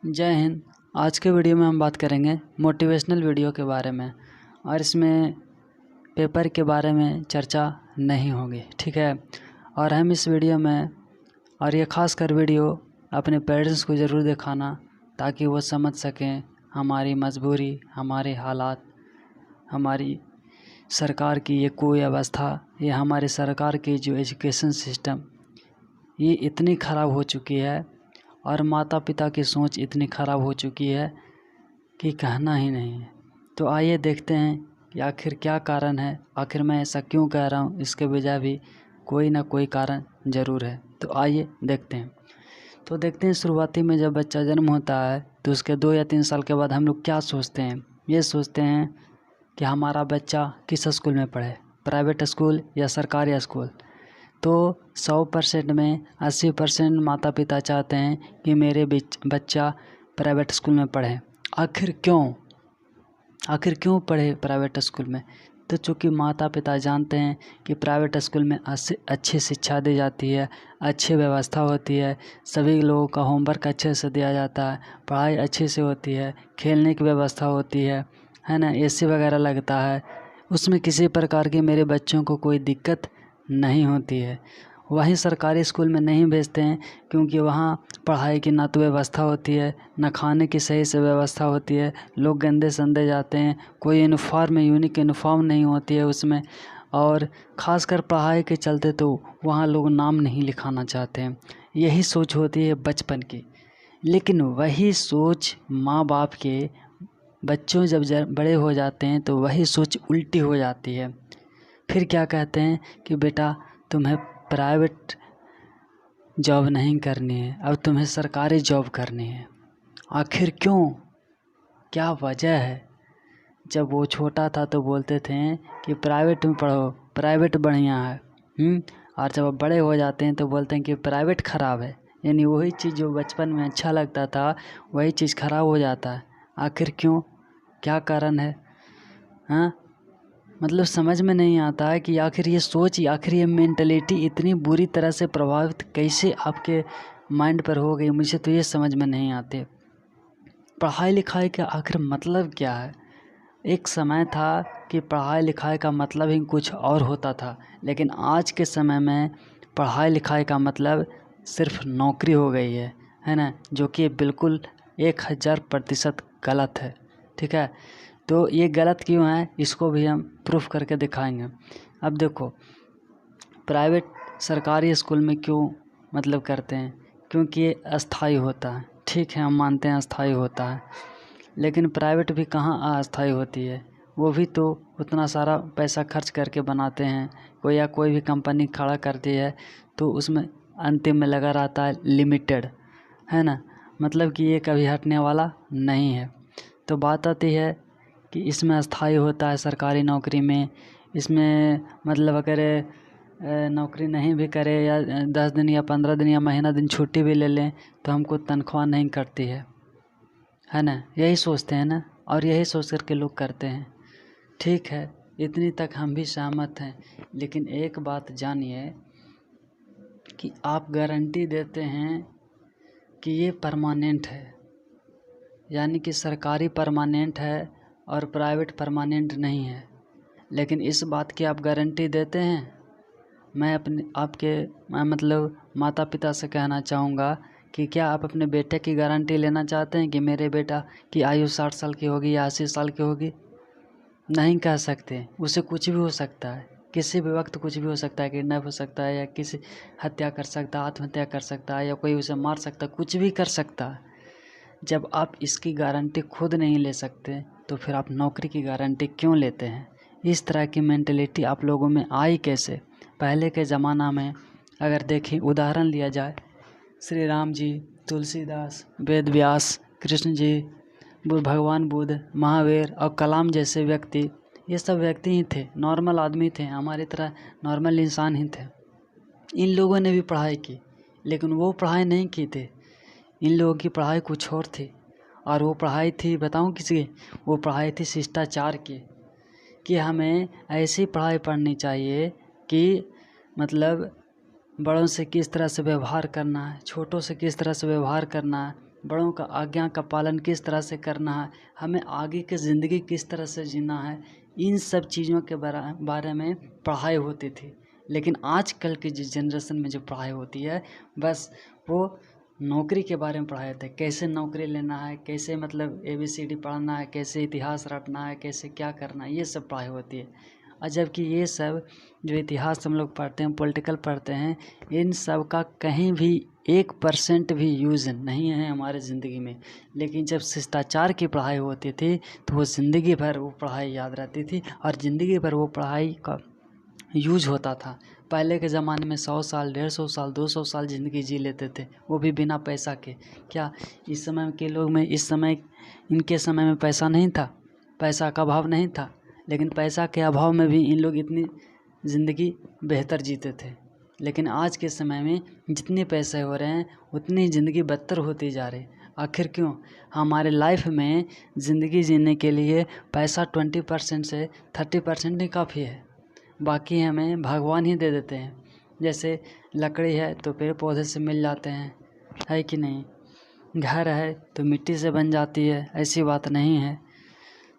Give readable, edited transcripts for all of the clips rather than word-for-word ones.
जय हिंद। आज के वीडियो में हम बात करेंगे मोटिवेशनल वीडियो के बारे में और इसमें पेपर के बारे में चर्चा नहीं होगी, ठीक है। और हम इस वीडियो में और ये ख़ास कर वीडियो अपने पेरेंट्स को ज़रूर दिखाना ताकि वो समझ सकें हमारी मजबूरी, हमारे हालात, हमारी सरकार की ये कुव्यवस्था, ये हमारे सरकार की जो एजुकेशन सिस्टम ये इतनी ख़राब हो चुकी है और माता पिता की सोच इतनी ख़राब हो चुकी है कि कहना ही नहीं है। तो आइए देखते हैं कि आखिर क्या कारण है, आखिर मैं ऐसा क्यों कह रहा हूँ। इसके वजह भी कोई ना कोई कारण ज़रूर है। तो आइए देखते हैं। तो देखते हैं शुरुआती में जब बच्चा जन्म होता है तो उसके 2 या 3 साल के बाद हम लोग क्या सोचते हैं। ये सोचते हैं कि हमारा बच्चा किस स्कूल में पढ़े, प्राइवेट स्कूल या सरकारी स्कूल। तो 100% में 80% माता पिता चाहते हैं कि मेरे बच्चा प्राइवेट स्कूल में पढ़े। आखिर क्यों पढ़े प्राइवेट स्कूल में? तो चूँकि माता पिता जानते हैं कि प्राइवेट स्कूल में अच्छी शिक्षा दी जाती है, अच्छी व्यवस्था होती है, सभी लोगों का होमवर्क अच्छे से दिया जाता है, पढ़ाई अच्छी से होती है, खेलने की व्यवस्था होती है ना, एसी वगैरह लगता है, उसमें किसी प्रकार की मेरे बच्चों को कोई दिक्कत नहीं होती है। वहीं सरकारी स्कूल में नहीं भेजते हैं क्योंकि वहाँ पढ़ाई की ना तो व्यवस्था होती है, ना खाने की सही से व्यवस्था होती है, लोग गंदे संदे जाते हैं, कोई यूनिक यूनिफॉर्म नहीं होती है उसमें, और ख़ासकर पढ़ाई के चलते तो वहाँ लोग नाम नहीं लिखाना चाहते हैं। यही सोच होती है बचपन की। लेकिन वही सोच माँ बाप के बच्चों जब बड़े हो जाते हैं तो वही सोच उल्टी हो जाती है। फिर क्या कहते हैं कि बेटा तुम्हें प्राइवेट जॉब नहीं करनी है, अब तुम्हें सरकारी जॉब करनी है। आखिर क्यों, क्या वजह है? जब वो छोटा था तो बोलते थे कि प्राइवेट में पढ़ो, प्राइवेट बढ़िया है, और जब अब बड़े हो जाते हैं तो बोलते हैं कि प्राइवेट ख़राब है। यानी वही चीज़ जो बचपन में अच्छा लगता था वही चीज़ ख़राब हो जाता है। आखिर क्यों, क्या कारण है? मतलब समझ में नहीं आता है कि आखिर ये सोच, आखिर ये मेंटलिटी इतनी बुरी तरह से प्रभावित कैसे आपके माइंड पर हो गई, मुझे तो ये समझ में नहीं आते। पढ़ाई लिखाई का आखिर मतलब क्या है? एक समय था कि पढ़ाई लिखाई का मतलब ही कुछ और होता था, लेकिन आज के समय में पढ़ाई लिखाई का मतलब सिर्फ नौकरी हो गई है ना, जो कि बिल्कुल 1000% गलत है, ठीक है। तो ये गलत क्यों है इसको भी हम प्रूफ करके दिखाएंगे। अब देखो, प्राइवेट सरकारी स्कूल में क्यों मतलब करते हैं, क्योंकि ये अस्थाई होता है, ठीक है, हम मानते हैं अस्थाई होता है। लेकिन प्राइवेट भी कहाँ अस्थाई होती है, वो भी तो उतना सारा पैसा खर्च करके बनाते हैं। कोई भी कंपनी खड़ा करती है तो उसमें अंतिम में लगा रहता है लिमिटेड, है ना, मतलब कि ये कभी हटने वाला नहीं है। तो बात आती है कि इसमें अस्थाई होता है सरकारी नौकरी में। इसमें मतलब अगर नौकरी नहीं भी करे या 10 दिन या 15 दिन या महीना दिन छुट्टी भी ले लें तो हमको तनख्वाह नहीं कटती है ना, यही सोचते हैं ना, और यही सोच कर के लोग करते हैं। ठीक है, इतनी तक हम भी सहमत हैं। लेकिन एक बात जानिए कि आप गारंटी देते हैं कि ये परमानेंट है, यानी कि सरकारी परमानेंट है और प्राइवेट परमानेंट नहीं है, लेकिन इस बात की आप गारंटी देते हैं? मैं मतलब माता पिता से कहना चाहूँगा कि क्या आप अपने बेटे की गारंटी लेना चाहते हैं कि मेरे बेटा की आयु 60 साल की होगी या 80 साल की होगी? नहीं कह सकते। उसे कुछ भी हो सकता है, किसी भी वक्त कुछ भी हो सकता है, किडनैप हो सकता है या किसी हत्या कर सकता है, आत्महत्या कर सकता है, या कोई उसे मार सकता है, कुछ भी कर सकता है। जब आप इसकी गारंटी खुद नहीं ले सकते तो फिर आप नौकरी की गारंटी क्यों लेते हैं? इस तरह की मेंटलिटी आप लोगों में आई कैसे? पहले के ज़माना में अगर देखें, उदाहरण लिया जाए, श्री राम जी, तुलसीदास, वेद व्यास, कृष्ण जी, भगवान बुद्ध, महावीर और कलाम जैसे व्यक्ति, ये सब व्यक्ति ही थे, नॉर्मल आदमी थे, हमारी तरह नॉर्मल इंसान ही थे। इन लोगों ने भी पढ़ाई की, लेकिन वो पढ़ाई नहीं की थी। इन लोगों की पढ़ाई कुछ और थी, और वो पढ़ाई थी, बताऊं किसकी? वो पढ़ाई थी शिष्टाचार की, कि हमें ऐसी पढ़ाई पढ़नी चाहिए कि मतलब बड़ों से किस तरह से व्यवहार करना है, छोटों से किस तरह से व्यवहार करना है, बड़ों का आज्ञा का पालन किस तरह से करना है, हमें आगे की ज़िंदगी किस तरह से जीना है, इन सब चीज़ों के बारे में पढ़ाई होती थी। लेकिन आजकल की जिस जनरेशन में जो पढ़ाई होती है, बस वो नौकरी के बारे में पढ़ाई होता है, कैसे नौकरी लेना है, कैसे मतलब ABCD पढ़ना है, कैसे इतिहास रटना है, कैसे क्या करना है, ये सब पढ़ाई होती है। और जबकि ये सब जो इतिहास हम लोग पढ़ते हैं, पॉलिटिकल पढ़ते हैं, इन सब का कहीं भी 1% भी यूज़ नहीं है हमारे ज़िंदगी में। लेकिन जब शिष्टाचार की पढ़ाई होती थी तो वो ज़िंदगी भर वो पढ़ाई याद रहती थी और ज़िंदगी भर वो पढ़ाई का यूज होता था। पहले के ज़माने में 100 साल, 150 साल, 200 साल ज़िंदगी जी लेते थे, वो भी बिना पैसा के। क्या इस समय के लोग में इनके समय में पैसा नहीं था, पैसा का अभाव नहीं था, लेकिन पैसा के अभाव में भी इन लोग इतनी ज़िंदगी बेहतर जीते थे। लेकिन आज के समय में जितने पैसे हो रहे हैं उतनी ज़िंदगी बदतर होती जा रही। आखिर क्यों? हमारे लाइफ में ज़िंदगी जीने के लिए पैसा 20% से 30% ही काफ़ी है, बाकी हमें भगवान ही दे देते हैं। जैसे लकड़ी है तो पेड़ पौधे से मिल जाते हैं, है कि नहीं? घर है तो मिट्टी से बन जाती है, ऐसी बात नहीं है।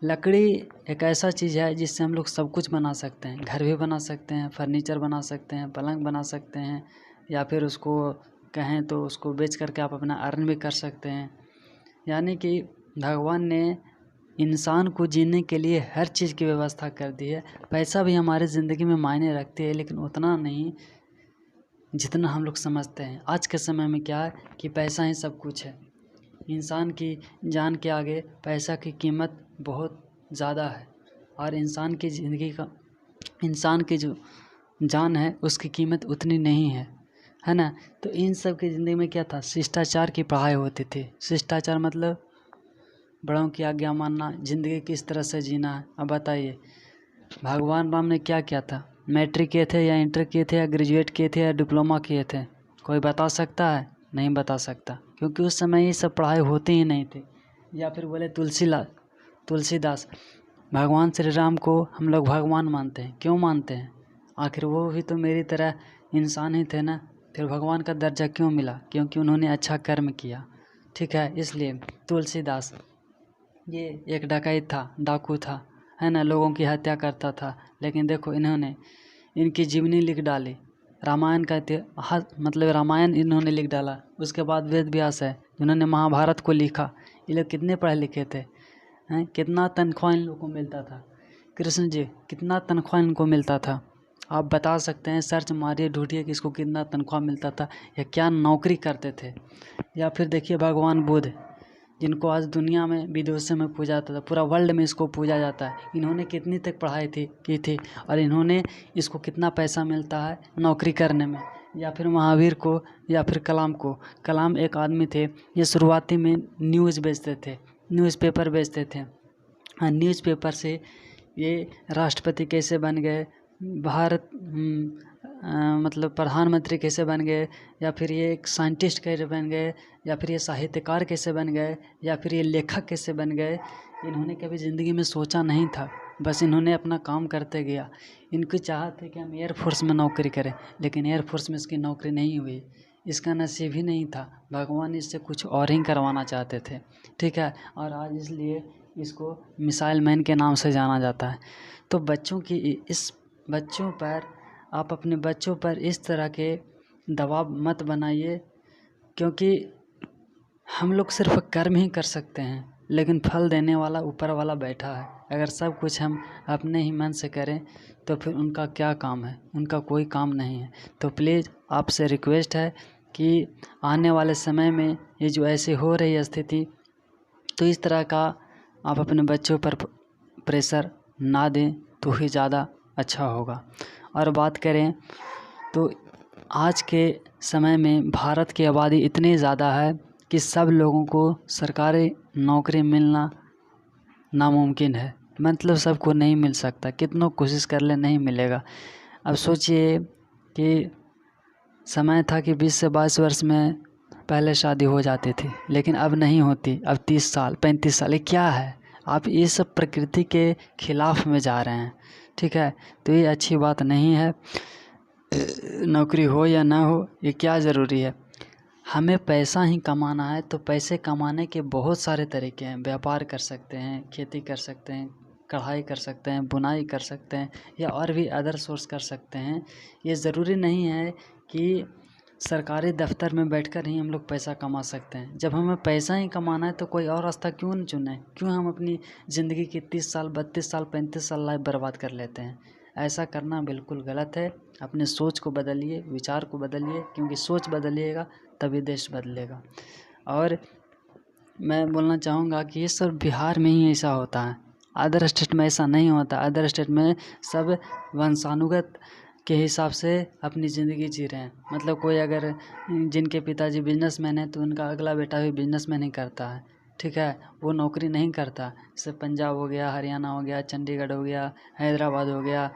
लकड़ी एक ऐसा चीज़ है जिससे हम लोग सब कुछ बना सकते हैं, घर भी बना सकते हैं, फर्नीचर बना सकते हैं, पलंग बना सकते हैं, या फिर उसको कहें तो उसको बेच करके आप अपना अर्न भी कर सकते हैं। यानी कि भगवान ने इंसान को जीने के लिए हर चीज़ की व्यवस्था कर दी है। पैसा भी हमारे ज़िंदगी में मायने रखती है, लेकिन उतना नहीं जितना हम लोग समझते हैं। आज के समय में क्या है कि पैसा ही सब कुछ है। इंसान की जान के आगे पैसा की कीमत बहुत ज़्यादा है, और इंसान की जो जान है उसकी कीमत उतनी नहीं है ना? तो इन सब की ज़िंदगी में क्या था? शिष्टाचार की पढ़ाई होती थी। शिष्टाचार मतलब बड़ों की आज्ञा मानना, ज़िंदगी किस तरह से जीना है। अब बताइए, भगवान राम ने क्या किया था? मैट्रिक किए थे या इंटर किए थे या ग्रेजुएट किए थे या डिप्लोमा किए थे? कोई बता सकता है? नहीं बता सकता, क्योंकि उस समय ये सब पढ़ाई होती ही नहीं थी। या फिर बोले तुलसीदास। भगवान श्री राम को हम लोग भगवान मानते हैं। क्यों मानते हैं? आखिर वो भी तो मेरी तरह इंसान ही थे ना। फिर भगवान का दर्जा क्यों मिला? क्योंकि उन्होंने अच्छा कर्म किया, ठीक है, इसलिए। तुलसीदास ये एक डकैत था, डाकू था, है ना, लोगों की हत्या करता था, लेकिन देखो इन्होंने इनकी जीवनी लिख डाली। रामायण का मतलब रामायण इन्होंने लिख डाला। उसके बाद वेद व्यास है जिन्होंने महाभारत को लिखा। ये लोग कितने पढ़े लिखे थे हैं? कितना तनख्वाह इन लोगों को मिलता था? कृष्ण जी कितना तनख्वाह इनको मिलता था? आप बता सकते हैं? सर्च मारिए, ढूंढिए कि इसको कितना तनख्वाह मिलता था या क्या नौकरी करते थे। या फिर देखिए भगवान बुद्ध, जिनको आज दुनिया में विदेशों में पूजा जाता था, पूरा वर्ल्ड में इसको पूजा जाता है। इन्होंने कितनी तक पढ़ाई की थी, और इन्होंने इसको कितना पैसा मिलता है नौकरी करने में। या फिर महावीर को, या फिर कलाम को। कलाम एक आदमी थे, ये शुरुआती में न्यूज़ बेचते थे, न्यूज़पेपर बेचते थे। हाँ, न्यूज़पेपर से ये राष्ट्रपति कैसे बन गए, भारत मतलब प्रधानमंत्री कैसे बन गए, या फिर ये एक साइंटिस्ट कैसे बन गए, या फिर ये साहित्यकार कैसे बन गए, या फिर ये लेखक कैसे बन गए, इन्होंने कभी ज़िंदगी में सोचा नहीं था। बस इन्होंने अपना काम करते गया। इनकी चाहत है कि हम एयरफोर्स में नौकरी करें, लेकिन एयरफोर्स में इसकी नौकरी नहीं हुई, इसका नसीब ही नहीं था। भगवान इससे कुछ और ही करवाना चाहते थे, ठीक है। और आज इसलिए इसको मिसाइल मैन के नाम से जाना जाता है। तो बच्चों पर आप अपने बच्चों पर इस तरह के दबाव मत बनाइए, क्योंकि हम लोग सिर्फ कर्म ही कर सकते हैं, लेकिन फल देने वाला ऊपर वाला बैठा है। अगर सब कुछ हम अपने ही मन से करें तो फिर उनका क्या काम है? उनका कोई काम नहीं है। तो प्लीज़ आपसे रिक्वेस्ट है कि आने वाले समय में ये जो ऐसे हो रही है स्थिति, तो इस तरह का आप अपने बच्चों पर प्रेशर ना दें तो ही ज़्यादा अच्छा होगा। और बात करें तो आज के समय में भारत की आबादी इतनी ज़्यादा है कि सब लोगों को सरकारी नौकरी मिलना नामुमकिन है। मतलब सबको नहीं मिल सकता, कितनों कोशिश कर ले नहीं मिलेगा। अब सोचिए कि समय था कि 20 से 22 वर्ष में पहले शादी हो जाती थी, लेकिन अब नहीं होती। अब 30 साल 35 साल, ये क्या है? आप ये सब प्रकृति के खिलाफ में जा रहे हैं, ठीक है। तो ये अच्छी बात नहीं है। नौकरी हो या ना हो, ये क्या ज़रूरी है? हमें पैसा ही कमाना है तो पैसे कमाने के बहुत सारे तरीके हैं। व्यापार कर सकते हैं, खेती कर सकते हैं, कढ़ाई कर सकते हैं, बुनाई कर सकते हैं या और भी अदर सोर्स कर सकते हैं। ये ज़रूरी नहीं है कि सरकारी दफ्तर में बैठकर ही हम लोग पैसा कमा सकते हैं। जब हमें पैसा ही कमाना है तो कोई और रास्ता क्यों न चुनें? क्यों हम अपनी ज़िंदगी की 30 साल, 32 साल, 35 साल लाइफ बर्बाद कर लेते हैं? ऐसा करना बिल्कुल गलत है। अपने सोच को बदलिए, विचार को बदलिए, क्योंकि सोच बदलिएगा तभी देश बदलेगा। और मैं बोलना चाहूँगा कि ये सब बिहार में ही ऐसा होता है, अदर स्टेट में ऐसा नहीं होता। अदर स्टेट में सब वंशानुगत के हिसाब से अपनी ज़िंदगी जी रहे हैं। मतलब कोई अगर जिनके पिताजी बिजनेसमैन हैं तो उनका अगला बेटा भी बिजनेसमैन ही करता है, ठीक है, वो नौकरी नहीं करता। जैसे पंजाब हो गया, हरियाणा हो गया, चंडीगढ़ हो गया, हैदराबाद हो गया,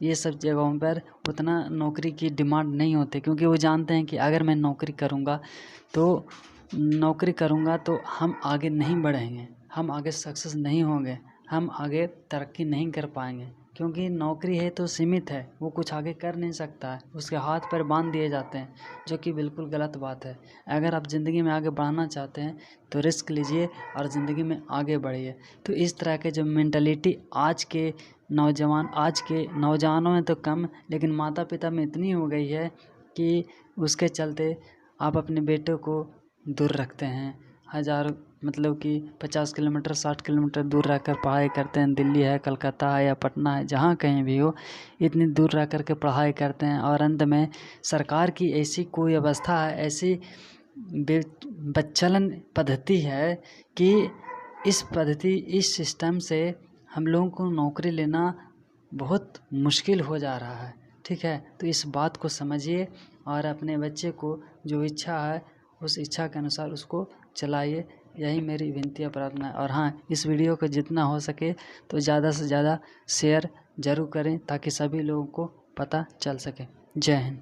ये सब जगहों पर उतना नौकरी की डिमांड नहीं होती, क्योंकि वो जानते हैं कि अगर मैं नौकरी करूँगा तो हम आगे नहीं बढ़ेंगे, हम आगे सक्सेस नहीं होंगे, हम आगे तरक्की नहीं कर पाएंगे। क्योंकि नौकरी है तो सीमित है, वो कुछ आगे कर नहीं सकता है, उसके हाथ पैर बांध दिए जाते हैं, जो कि बिल्कुल गलत बात है। अगर आप ज़िंदगी में आगे बढ़ना चाहते हैं तो रिस्क लीजिए और ज़िंदगी में आगे बढ़िए। तो इस तरह के जो मेंटालिटी आज के नौजवानों में तो कम, लेकिन माता पिता में इतनी हो गई है कि उसके चलते आप अपने बेटों को दूर रखते हैं। मतलब कि 50 किलोमीटर 60 किलोमीटर दूर रहकर पढ़ाई करते हैं। दिल्ली है, कलकत्ता है या पटना है, जहाँ कहीं भी हो, इतनी दूर रह कर के पढ़ाई करते हैं। और अंत में सरकार की ऐसी कोई व्यवस्था है, ऐसी बच्चलन पद्धति है कि इस सिस्टम से हम लोगों को नौकरी लेना बहुत मुश्किल हो जा रहा है, ठीक है। तो इस बात को समझिए और अपने बच्चे को जो इच्छा है उस इच्छा के अनुसार उसको चलाइए। यही मेरी विनती और प्रार्थना है। और हाँ, इस वीडियो को जितना हो सके तो ज़्यादा से ज़्यादा शेयर ज़रूर करें ताकि सभी लोगों को पता चल सके। जय हिंद।